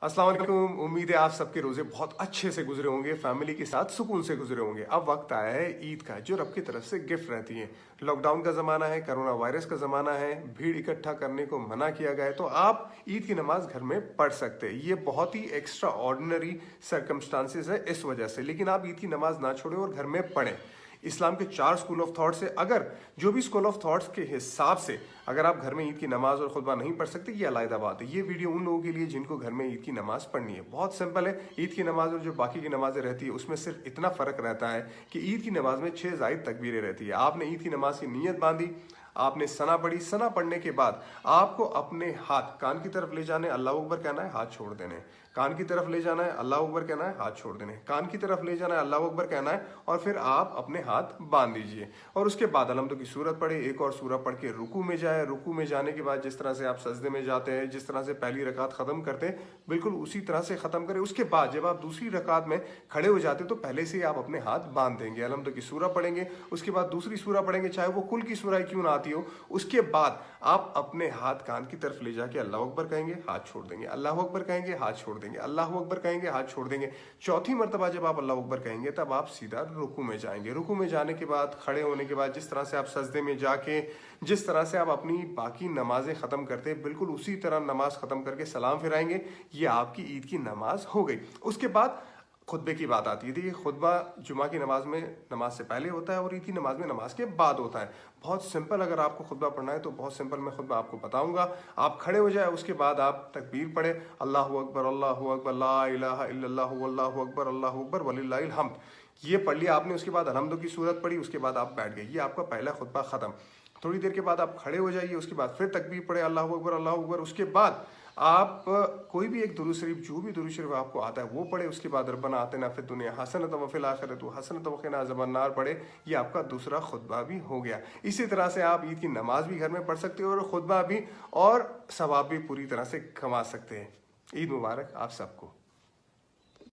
अस्सलाम वालेकुम। उम्मीद है आप सबके रोजे बहुत अच्छे से गुजरे होंगे, फैमिली के साथ सुकून से गुजरे होंगे। अब वक्त आया है ईद का, जो रब की तरफ से गिफ्ट रहती है। लॉकडाउन का जमाना है, कोरोना वायरस का जमाना है, भीड़ इकट्ठा करने को मना किया गया है, तो आप ईद की नमाज घर में पढ़ सकते हैं। ये बहुत ही एक्स्ट्रा ऑर्डिनरी सर्कमस्टांसिस है इस वजह से, लेकिन आप ईद की नमाज ना छोड़ें और घर में पढ़ें। इस्लाम के 4 स्कूल ऑफ थॉट से अगर जो भी स्कूल ऑफ थॉट्स के हिसाब से अगर आप घर में ईद की नमाज और खुतबा नहीं पढ़ सकते, ये अलग बात है। ये वीडियो उन लोगों के लिए जिनको घर में ईद की नमाज पढ़नी है। बहुत सिंपल है। ईद की नमाज और जो बाकी की नमाजें रहती है उसमें सिर्फ इतना फर्क रहता है कि ईद की नमाज में 6 जायद तकबीरें रहती है। आपने ईद की नमाज की नीयत बांधी, आपने सना पढ़ी, सना पढ़ने के बाद आपको अपने हाथ कान की तरफ ले जाने, अल्लाह अकबर कहना है, हाथ छोड़ देने। कान की तरफ ले जाना है, अल्लाह अकबर कहना है, हाथ छोड़ देने। कान की तरफ ले जाना है, अल्लाह अकबर कहना है, और फिर आप अपने हाथ बांध दीजिए। और उसके बाद अलहम्दु की सूरत पढ़े, एक और सूरत पढ़ के रुकू में जाए। रुकू में जाने के बाद जिस तरह से आप सजदे में जाते हैं, जिस तरह से पहली रकात खत्म करते हैं, बिल्कुल उसी तरह से खत्म करें। उसके बाद जब आप दूसरी रकात में खड़े हो जाते तो पहले से ही आप अपने हाथ बांध देंगे। अलहम्दु की सूरत पढ़ेंगे, उसके बाद दूसरी सूरत पढ़ेंगे, चाहे वो कुल की सूरह क्यों ना आती हो। उसके बाद आप अपने हाथ कान की तरफ ले जाके अल्लाह अकबर कहेंगे, हाथ छोड़ देंगे, अल्लाह अकबर कहेंगे, हाथ छोड़ देंगे, अल्लाह अकबर कहेंगे, हाथ छोड़ देंगे। चौथी मर्तबा जब आप अल्लाह अकबर कहेंगे तब आप सीधा रुकू में जाएंगे। रुकू में जाने के बाद, खड़े होने के बाद, जिस तरह से आप सजदे में जाके जिस तरह से आप अपनी बाकी नमाजें खत्म करते हैं, बिल्कुल उसी तरह नमाज खत्म करके सलाम फिराएंगे। ये आपकी ईद की नमाज हो गई। उसके बाद खुतबे की बात आती है। देखिए, खुतबा जुमा की नमाज में नमाज से पहले होता है और ईद की नमाज में नमाज के बाद होता है। बहुत सिंपल, अगर आपको खुतबा पढ़ना है तो बहुत सिंपल मैं खुतबा आपको बताऊंगा। आप खड़े हो जाए, उसके बाद आप तकबीर पढ़े, अल्लाहु अकबर, ला इलाहा इल्लल्लाहु वल्लाहु अकबर वलिल्लाहिल हम्द। ये पढ़ लिया आपने, उसके बाद अलहम्दु की सूरत पढ़ी, उसके बाद आप बैठ गए। ये आपका पहला खुतबा खत्म। थोड़ी देर के बाद आप खड़े हो जाइए, उसके बाद फिर तकबीर पढ़े, अल्लाहु अकबर। उसके बाद आप कोई भी एक दुरूद शरीफ, जो भी दुरूद शरीफ आपको आता है वो पढ़े। उसके बाद रब्बना आतिना फिद दुनिया हसनत व फिल आखिरति हसनत व क़िना अज़ाबन्नार पढ़े। ये आपका दूसरा खुतबा भी हो गया। इसी तरह से आप ईद की नमाज भी घर में पढ़ सकते हो और खुतबा भी और सवाब भी पूरी तरह से कमा सकते हैं। ईद मुबारक आप सबको।